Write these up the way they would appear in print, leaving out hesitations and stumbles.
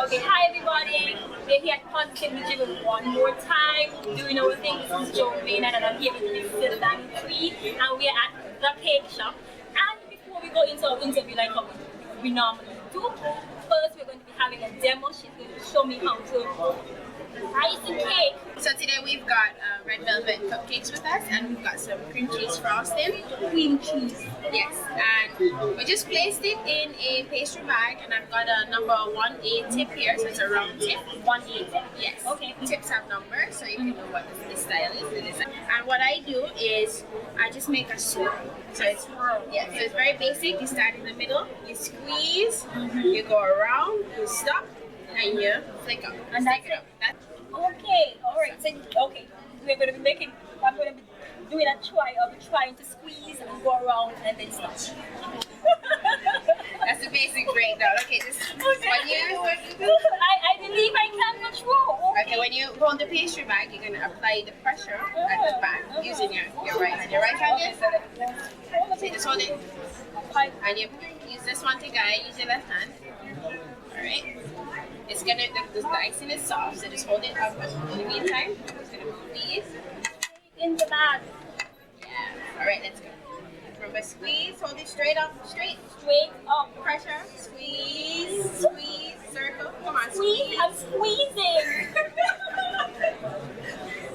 Okay, hi everybody. We're here at Positively Driven one more time, doing our thing. This is Jovina and I'm here with Mr. Dan Tree, and we're at the cake shop. And before we go into our interview like how we normally do, first we're going to be having a demo. She's going to show me how to ice the cake. So today we've got red velvet cupcakes with us, and we've got some cream cheese frosting. Cream cheese. Yes, and we just placed it in a pastry bag, and I've got a number 1A tip here, so it's a round tip. 1A tip? Yes. Okay. Tips have numbers, so you can know what the style is, the design. And what I do is I just make a swirl. So it's so it's very basic. You start in the middle, you squeeze, you go around, you stop, and you flick up. And that's it. Okay, alright. So, okay, we're going to be making, I'm going to be doing a try of trying to squeeze and go around and then stop. That's the basic breakdown. Okay, just when you I believe I can control. okay, when you hold the pastry bag, you're gonna apply the pressure at the back using your right hand. Your right hand is so just hold it, and you use this one to guide. Use your left hand. All right. It's gonna the icing is soft, so just hold it up. In the meantime, I'm just gonna move these In the bag. Yeah. All right, let's go. Remember, squeeze. Hold it straight up, straight. Straight up. Pressure. Squeeze. Squeeze. Circle. Come on. Squeeze. I'm squeezing.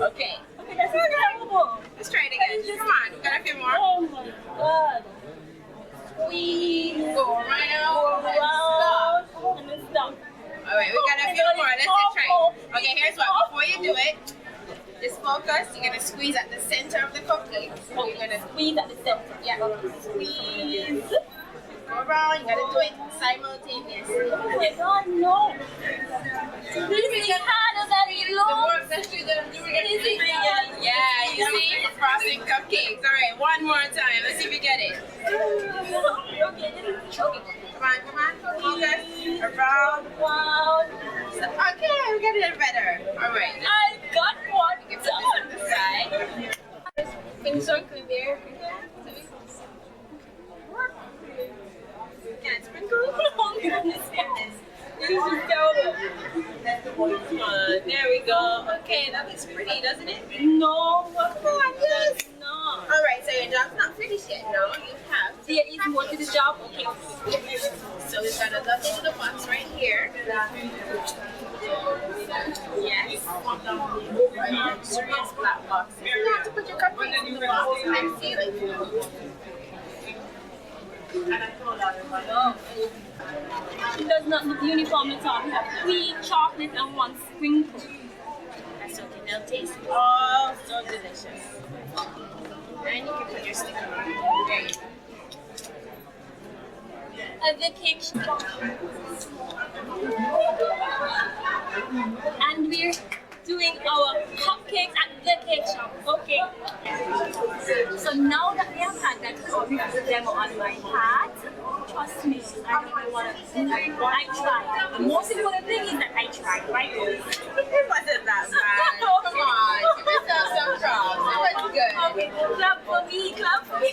Okay. Okay, that's terrible. Let's try it again. Come on. We got a few more. Oh my god. Squeeze. Go around. Go around. And then stop. All right, we got a few more. Let's just try it. Okay, here's what. Before you do it, just focus. You're gonna squeeze at the center of the cupcake. So you're gonna Squeeze at the center. yeah. Squeeze. Go around. You gotta do it simultaneously. Oh my god, no. This is harder than it looks. This is Yeah, you see, frosting cupcakes. All right, one more time. Let's see if you get it. Okay, this is okay. Come on. Focus. Around. Wow. Okay, we got it better. All right. I got one. You can put this on the side. Can you circle there? Can I sprinkle? Oh my goodness, yes. This is terrible. There we go. Okay, that looks pretty, doesn't it? No, Yes. no. All right, so your job's not finished yet. No, you have. There is more to the job. Okay. So we've got a lovely little box right here. Yes. Serious black box. You have to put your cupcakes in the box and then seal it. It does not look uniform at all. We have 3 chocolate and 1 sprinkle. That's okay. They'll taste oh so delicious. And you can put your sticker on it. There you go. At the cake shop. And we're doing our cupcakes at the cake shop. Okay. So now that we have had that demo on my hat, trust me, I really want to. I tried. The most important thing is that I tried, right? It wasn't that bad. Come on. Give yourself some props. It was good. Okay, clap for me, clap for me.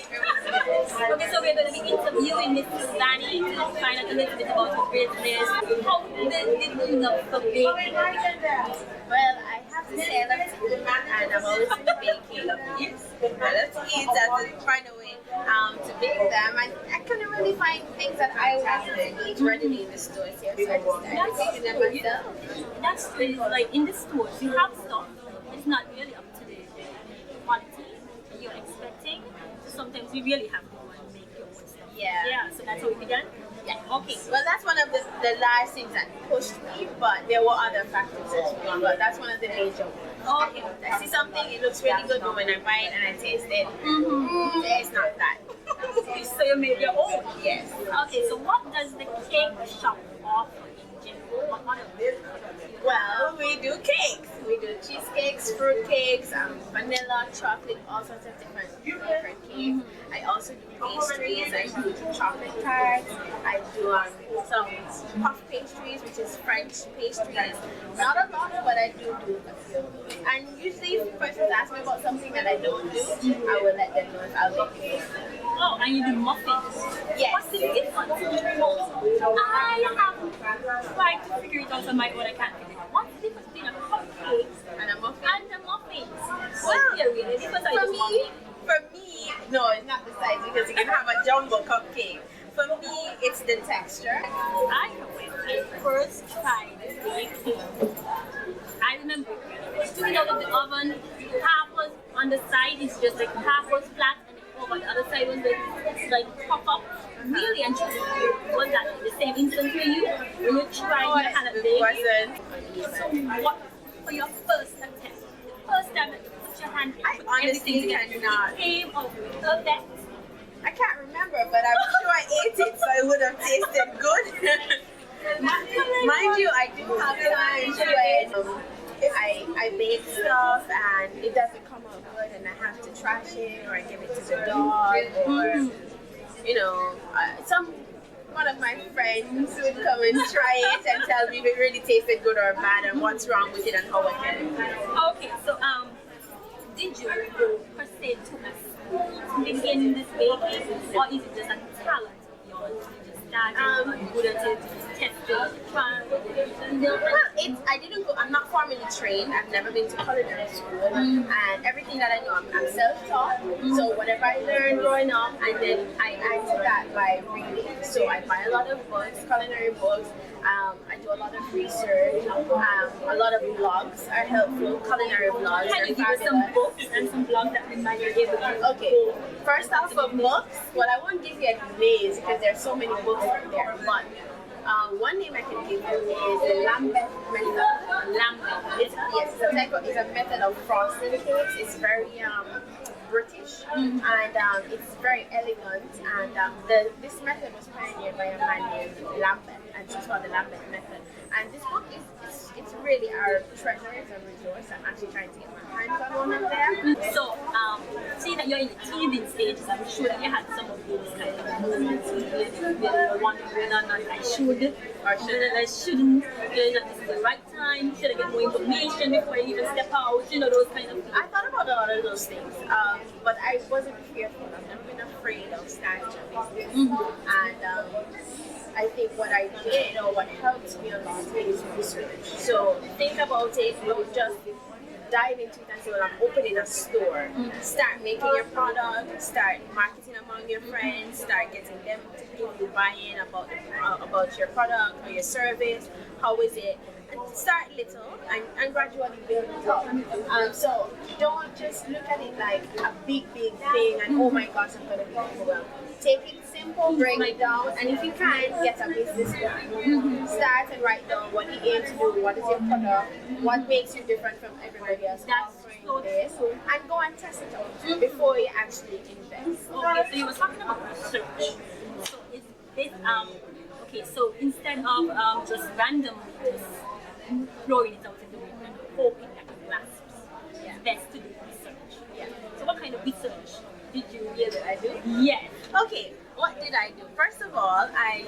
Okay, so we're going to be interviewing Mrs. Danny to find out a little bit about her business. How did you know for baking? Well, I have to say I love to eat, and I'm always into baking. Yes, I love to eat, I have to find a way to bake them. And I couldn't really find things that I wanted to eat readily in the stores here, so I just started baking them myself. That's true. Like in the stores, you have stuff. It's not really up to the quality that you're expecting. So sometimes you really have to go and make your own stuff. Yeah. Yeah. So that's how we began. Yeah. Okay. Well, that's one of the last things that pushed me, but there were other factors as well. But that's one of the major ones. Okay. I see something, it looks really good, but when I buy it and I taste it, it's not that. So you made your own. Yes. Okay. So what does the cake shop offer in general? What other Well, we do cakes. We do cheesecakes, fruit cakes, vanilla, chocolate, all sorts of different cakes. I also do pastries. I do chocolate tarts. I do some puff pastries, which is French pastries. Not a lot, but I do a few. And usually if persons ask me about something that I don't do, I will let them know if I'll make it. Oh, and you do muffins. Yes. What's the difference? I have tried to figure it out on my own. I can't figure it out. What's the difference between a cupcake And a muffin. and a muffins? Well, Yeah, really. The difference are just muffins. for me, no, it's not the size because you can have a jumbo cupcake. For me, it's the texture. I know when I first tried baking, I remember took it out of the oven, half was on the side, it's just like half was flat and over the other side was like pop up. Really interesting. Was that the same instant for you? When you tried your hand at It baking? wasn't. So what for your first attempt? The first time that you put your hand in, I put honestly everything together, cannot. it came out perfect. I can't remember, but I'm sure I ate it, so it would have tasted good. Mind you, I do have times when I bake stuff and it doesn't come out good and I have to trash it or I give it to the dog or, you know, one of my friends would come and try it and tell me if it really tasted good or bad and what's wrong with it and how I can improve it. Okay, so did you go per se to a school to begin this baking, or is it just a talent of yours? You just started good at it, tested, tried? Well, I'm not formally trained. I've never been to culinary school, and everything that I know, I'm self-taught. So whatever I learned growing up, and then I add to that by reading. So I buy a lot of books, culinary books. I do a lot of research. A lot of blogs are helpful. Culinary blogs Can are you give us some fabulous. books and some blogs that we might be able to Okay, first off for books, well I won't give you names because there's so many books out there, but one name I can give you is the Lambeth method. Lambeth. It's a method of frosting cakes. It's very British and it's very elegant. And this method was pioneered by a man named Lambeth, and it's called the Lambeth method. And this book it's really our treasure, it's a resource. I'm actually trying to get my hands on one of them. So, seeing that you're in the teething stages, I'm sure that you had some of those kind of moments where you're wondering whether or not I should or I shouldn't, whether this is the right time, should I get more information before I even step out, those kind of things. I thought about a lot of those things, but I wasn't fearful. I've never been afraid of starting a business. And I think what I did or what helped me a lot is research. So think about it, don't just dive into it and say, well, I'm opening a store. Start making your product, start marketing among your friends, start getting them to give you buy-in about your product or your service. How is it? And start little and gradually build it up. So don't just look at it like a big thing and oh my gosh, I'm going to be overwhelmed. Take it simple, break it down, and if you can, get a business plan. Start and write down what you aim to do, what is your product, what makes you different from everybody else offering this, and go and test it out before you actually invest. Okay, so you were talking about research. So is this okay, so instead of just randomly just throwing it out in the wind and hoping that it lasts, it's best to do research. Yeah. So what kind of research did you do? Did I do? Yes. Okay, what did I do? First of all, I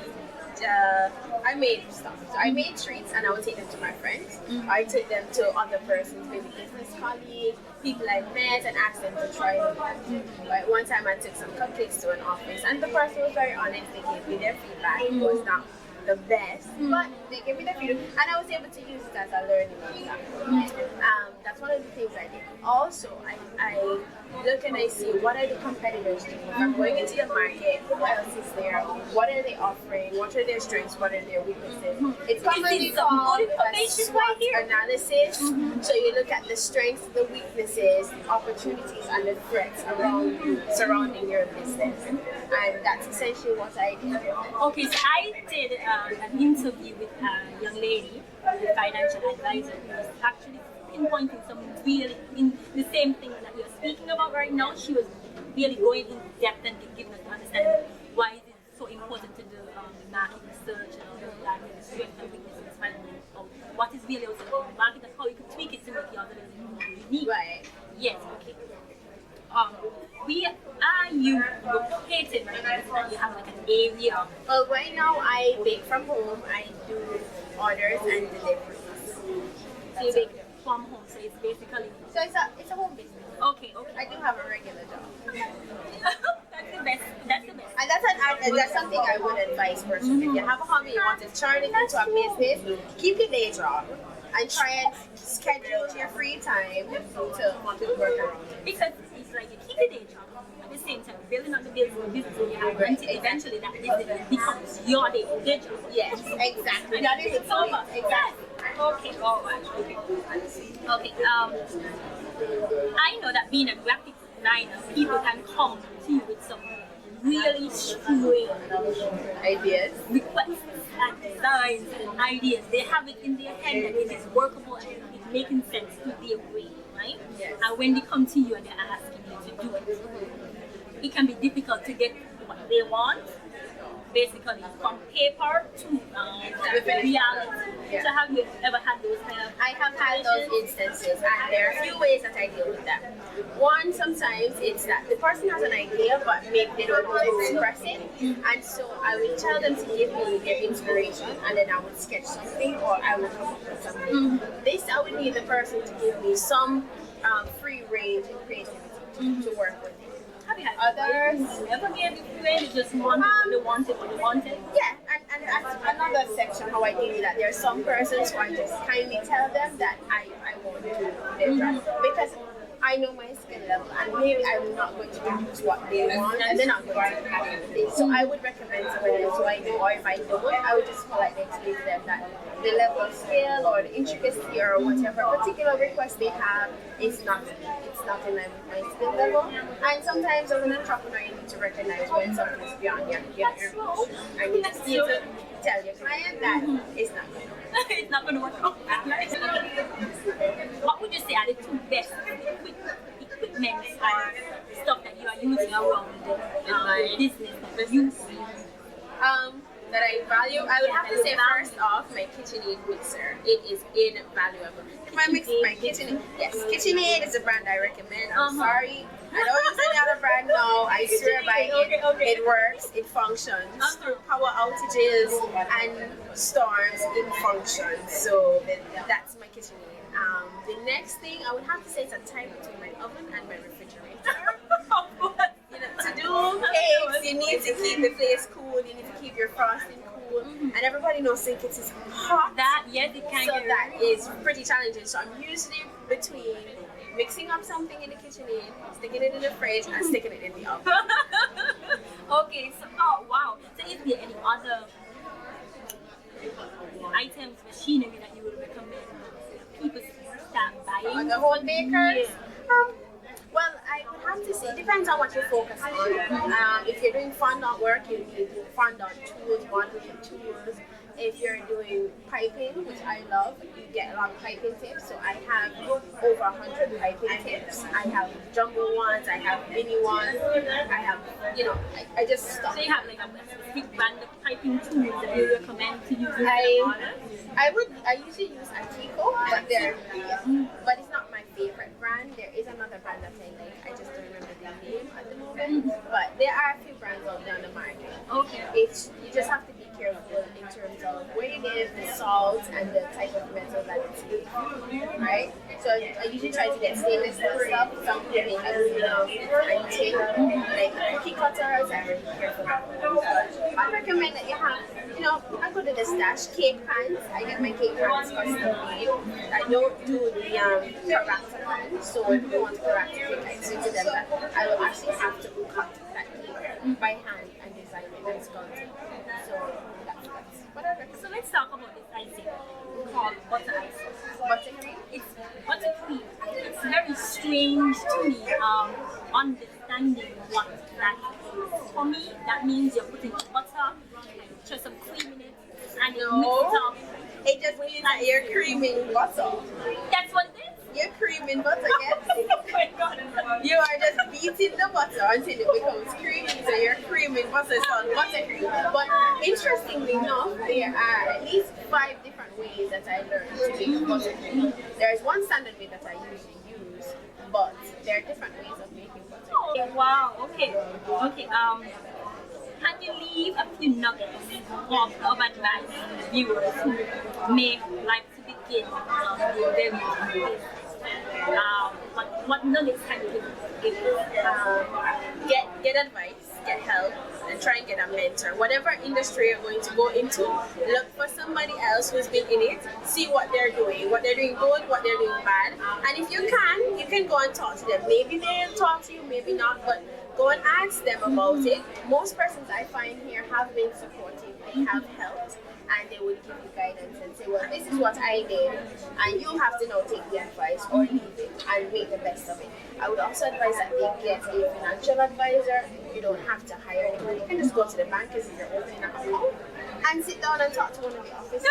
made stuff. So I made treats and I would take them to my friends. I take them to other persons, maybe business colleagues, people I met, and ask them to try them. Like one time I took some cupcakes to an office and the person was very honest. They gave me their feedback. It was not the best, but they gave me the feedback and I was able to use it as a learning stuff. That's one of the things I did. Also, I look and I see what are the competitors doing. If I'm going into the market, who else is there? What are they offering? What are their strengths? What are their weaknesses? It's commonly called a SWOT analysis. So you look at the strengths, the weaknesses, the opportunities, and the threats around you, surrounding your business. And that's essentially what I did. Okay, so I did an interview with a young lady, a financial advisor, who was actually pinpointing some really in the same thing that you're speaking about right now. She was really going in depth and giving us to understand why it is so important to do the market research and all of that, and the strengths and weaknesses, and what is really also in the market and how you can tweak it to make your business more unique. Right. Yes, okay. Where are you located right now? Is that you have like an area? Well, right now I bake from home. I do orders and deliveries. So you bake from home, so it's basically... So it's a home business. Okay. I do have a regular job. That That's the best. That's the best. And that's something I would advise personally. If you have a hobby, you want to turn it into a business, keep your day job and try and schedule your free time to work around it. Because it's like you keep the day job at the same time building up the business you have until eventually that business becomes your day job. Yes, exactly. That is It's over. exactly. Okay, all right. Okay. Okay. I know that being a graphic designer, people can come to you with some really strange Ideas. requests and designs and ideas. They have it in their head that it is workable and it's making sense to their brain, right? Yes. And when they come to you and they're asking you to do it, it can be difficult to get what they want, basically from paper to reality. Yeah. So have you ever had those kind of I have had those instances, and there are a few ways that I deal with that. One, sometimes it's that the person has an idea, but maybe they don't know how to express it, and so I would tell them to give me their inspiration, and then I would sketch something, or I would come up with something. This, I would need the person to give me some free range and creativity to work with. have you had Others? you ever gave it away? You just wanted what they wanted. Yeah, and that's another section how I deal with that. There are some persons who I just kindly tell them that I won't do their job because I know my skill level and maybe I'm not going to do what they want and they're not going to have it. So I would recommend someone else who I know, or if I don't, I would just politely explain to them that the level of skill or the intricacy or whatever particular request they have is not in line with my skill level. And sometimes as an entrepreneur you need to recognize when something is beyond your reach. And you just need to tell your client that it's not going to work. It's not going to work out. What would you say are the two best equipment or stuff that you are using around the business? That I value, I would have to say first off, my KitchenAid mixer. It is invaluable. If I mix my KitchenAid, yes, KitchenAid is a brand I recommend. I'm sorry, I don't use any other brand now. I swear by it. Okay. It works, it functions through power outages and storms. It functions. So that's my KitchenAid. The next thing I would have to say is a tie between my oven and my refrigerator. You know, to do cakes, you need to keep the place cool. You need to keep your frosting cool, and everybody knows St. Kitts is hot. It can So get that is pretty challenging. So I'm usually between mixing up something in the KitchenAid, sticking it in the fridge, and sticking it in the oven. Okay, so wow. So is there any other items, machinery that you would recommend people start buying? The home bakers. Yeah. Well, I would have to say it depends on what you focus on. If you're doing fondant work, you need fondant tools, modeling tools. If you're doing piping, which I love, you get a lot of piping tips. So I have over 100 piping tips. I have jumbo ones, I have mini ones, I have, I just stop. So you have like a specific brand of piping tools that you recommend to use in I usually use Antico, but it's not my favorite brand. There is another brand that I like. I just don't remember the name at the moment. But there are a few brands out there on the market. Okay. You just have to be careful in terms of where it is, the salt, and the type of metal that it's used. Right? So I usually try to get stainless steel stuff, something like antique, like cookie cutters. I'm really careful about those. I recommend that you have, I go to the stash, cake pans. I get my cake pans custom made. I don't do the character pans, so if you want character cake, I say to them that I will actually have to cut that cake by hand and design it and sculpt it. So that's whatever. So let's talk about this icing called butter icing. Buttercream? It's buttercream. It's very strange to me understanding what that is. For me, that means you're putting butter, just some cream in it, and you mix it up. It just means that you're creaming butter. That's what it is? You're creaming butter, yes? Oh my god. You are just beating the butter until it becomes creamy. So you're creaming butter, it's called buttercream. But interestingly enough, there are at least 5 different ways that I learned to make buttercream. There is one standard way that I usually use, but there are different ways of making buttercream. Oh, wow. Okay. Can you leave a few nuggets of advice to the viewers who may like to begin their business? What nuggets can you give? Get advice. get help and try and get a mentor. Whatever industry you're going to go into, look for somebody else who's been in it, see what they're doing good, what they're doing bad. And if you can go and talk to them. Maybe they'll talk to you, maybe not, but go and ask them about it. Most persons I find here have been supportive, they have helped, and they would give you guidance and say, well, this is what I did, and you have to now take the advice or leave it and make the best of it. I would also advise that they get a financial advisor. You don't have to hire anyone. You can just go to the bank as if you're opening an account and sit down and talk to one of the officers.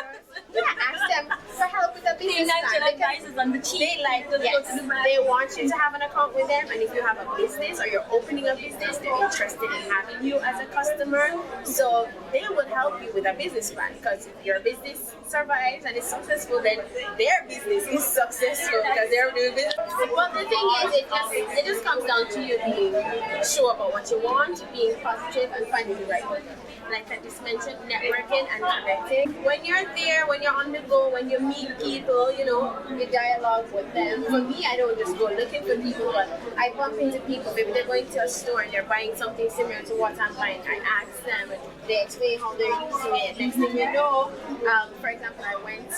Yeah, ask them for help with a business Financial plan. advisors on the cheap. They want you to have an account with them, and if you have a business or you're opening a business, they're interested in having you as a customer. So they will help you with a business plan, because if your business survives and is successful, then their business is successful because they're doing business. But the thing is, it just comes down to you being sure about what you want, being positive, and finding the right person. Like I just mentioned, networking and connecting. When you're there, when you're on the go, when you meet people, you dialogue with them. For me, I don't just go looking for people, but I bump into people. Maybe they're going to a store and they're buying something similar to what I'm buying. I ask them, and they explain how they're using it. Next thing you know, for example, I went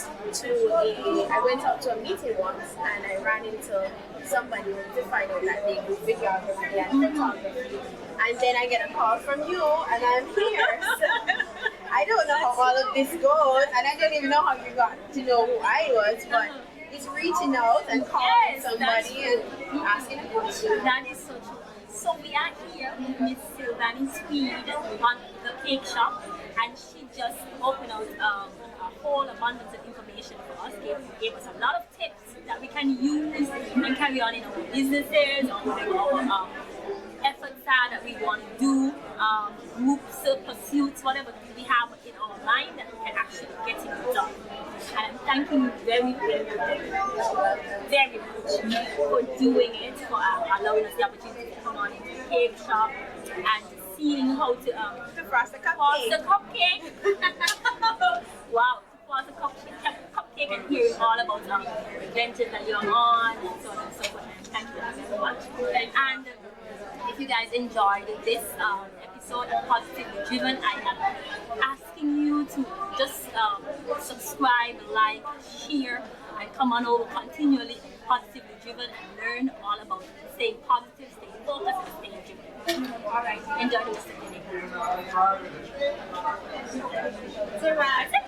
out to a meeting once, and I ran into somebody to find out that they do videography and photography. And then I get a call from you, and I'm here. So I don't know how all of this goes, and I don't even know how you got to know who I was, but it's reaching out and calling somebody and asking a question. That is so true. So we are here with Miss Sylvanie Speed on the cake shop, and she just opened out a whole abundance of information for us. Gave us a lot of tips that we can use and carry on in our businesses or whatever our efforts are that we want to do, groups, pursuits, whatever we have in our mind that we can actually get it done. And I'm thanking you very, very, very much for doing it, for allowing us the opportunity to come on into the cake shop and seeing how to frost the cupcake. Wow, to frost the cupcake and hearing all about the ventures that you're on and so on and so forth. And thank you very much. And if you guys enjoyed this episode of Positively Driven, I am asking you to just subscribe, like, share, and come on over continually Positively Driven and learn all about staying positive, staying focused, and staying driven. Alright, enjoy the rest of the day.